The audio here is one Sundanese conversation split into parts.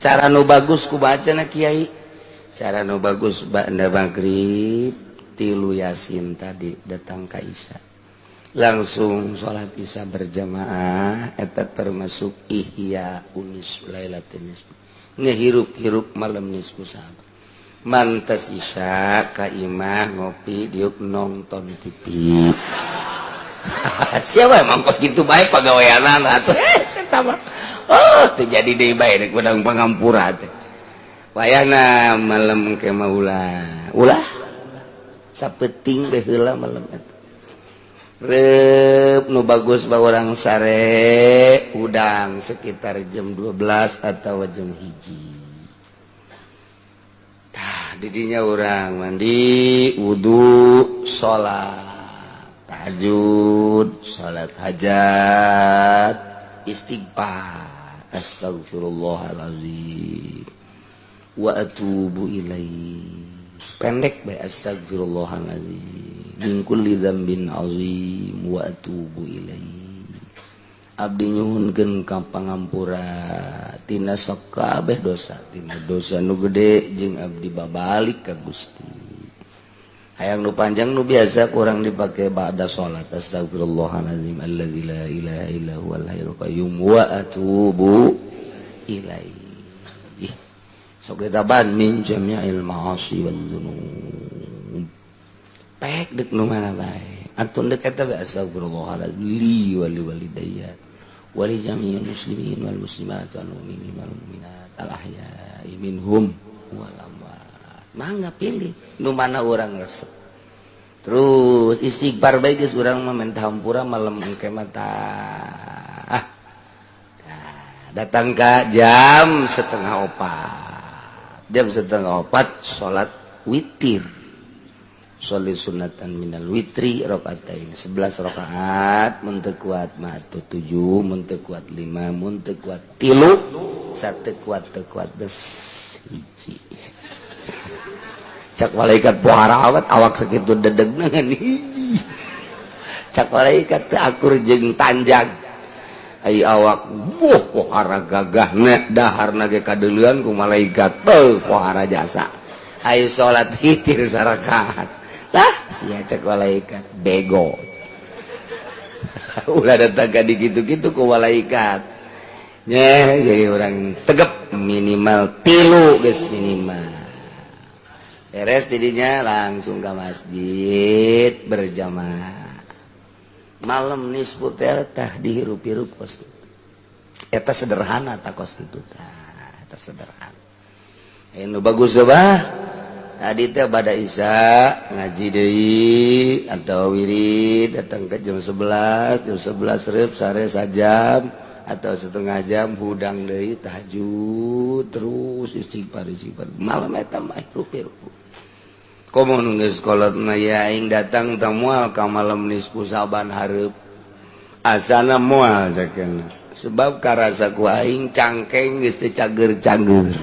cara nu bagus ku bacana Kiai, cara nu bagus banda maghrib tilu yasin tadi datang ka isya langsung sholat isya berjamaah eta termasuk ihya unis lailatul nisfu ngehirup-hirup malam nisfu sahabat mantas isya ka imah ngopi diuk nonton TV. Siapa emang kos gitu baik pagaweanan atuh eta mah oh terjadi deui bae rek bedang pangampura teh wayahna malam ke ulah sapeting teh heula malam eta rep nu bagus ba urang sare udang sekitar jam 12 atau jam 1 tah didinya urang mandi wudu salat tahajud, salat hajat, istighfar, astagfirullahaladzim, wa atubu ilaihi. Pendek bae astagfirullahaladzim, min kulli dzambin azim wa atubu ilaihi. Abdi nyuhunkeun ka pangampura tina sakabeh dosa, tina dosa nu gede jeung abdi babalik ka Gusti. Hayang nu panjang nu biasa kurang dipakai ba'da salat astagfirullahalazim alladzi la ilaha illa huwal hayyul qayyum wa atubu ilaihi sok ditaban min jami'il ma'asi wal dzunub pek deuk nu mana bae antun deuk eta bae astagfirullahalazim li wa li walidayya wa li jami'il muslimin wal muslimat wal mu'minin wal mu'minat al ahya'i minhum wal mangga pilih nu mana orang resep terus istighfar baik geus urang mah minta hampura malam engke mata datang ka jam 3:30 salat witir sholli sunatan minal witri rakaatain 11 rakaat mun teu kuat mah 7 mun teu kuat 5 mun teu kuat 3 sateu kuat teu kuat beus hiji cak malaikat pohara awak sakitu dedeg ngan hiji cak malaikat teu akur jeung tanjang ai awak pohara gagahna daharna ge kadeuleuan ku malaikat teu pohara jasa ai salat witir sarakaat lah sia cak malaikat bego ulah datang ka dikitu-kitu ku malaikat nya jadi orang tegep minimal 3 geus minimal beres didinya langsung ke masjid berjamaah malam nisfu teh tah dihirup-hirup kos eta sederhana tah kos kitu tah eta sederhana nu bagus bah tadi teh bada isya ngaji deui atau wirid datang ke jam 11 reub sare sajam atau setengah jam hudang deui tahajud terus istighfar malam eta mah hirup-hirup komo nu geus kolotna ya aing datang teh moal ka malam nisfu saban hareup asana moal sakeuna sebab karasa ku aing cangkeng geus teu cager-cager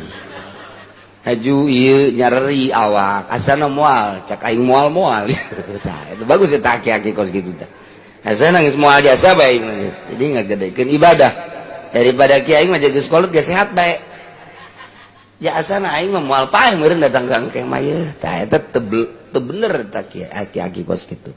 haju ieu nyareri awak asana moal cak aing moal-moal tah itu bagus eta aki-aki kos kitu tah asana geus moal jasa bae aing geus jadi ngagedekeun ibadah daripada ki aing mah geus kolot geus sehat bae ya asana aing mah moal paeh meureun datang ka engke mah ye tah eta teu bener eta aki-aki kos kitu